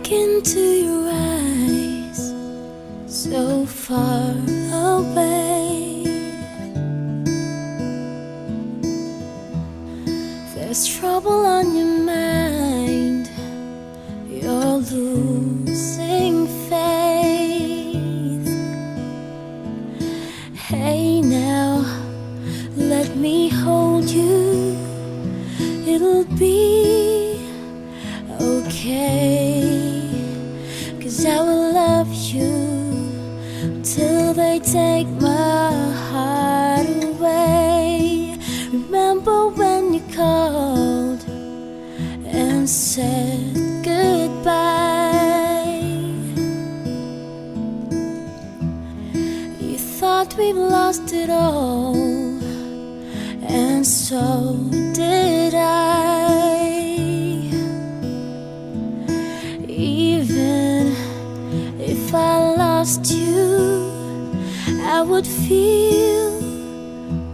look into your eyes, so far away. There's trouble on your mind, you're losing faith. Hey now, let me hold you, it'll be okay. 'Cause I will love you till they take my heart away. Remember when you called and said goodbye? You thought we've lost it all, and so did I. Even if I lost you, I would feel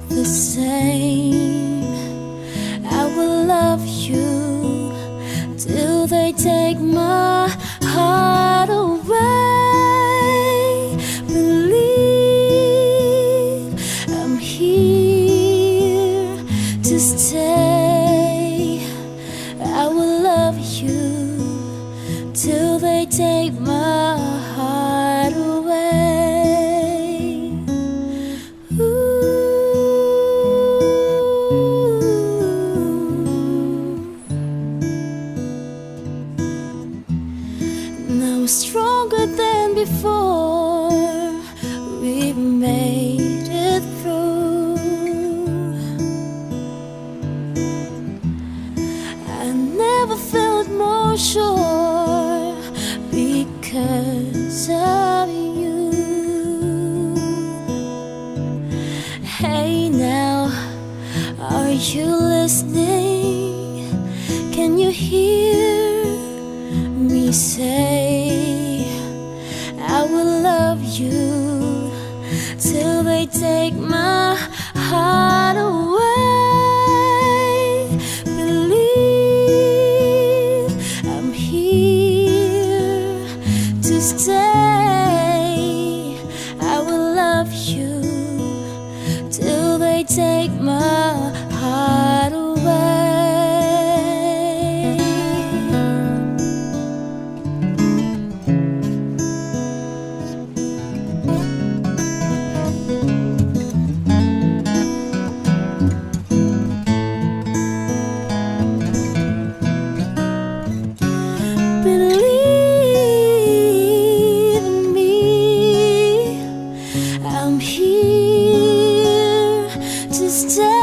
the same. I will love you till they take my heart away. Believe I'm here to stay. I will love you till they take my heart away. Ooh. Now we're stronger than before, we've made it through. I never felt more sure because of you. Hey now, are you listening? Can you hear me say I will love you till they take my heart away? Believe I'm here to stay. I will love you till they take my heart away. Believe in me, I'm here to stay.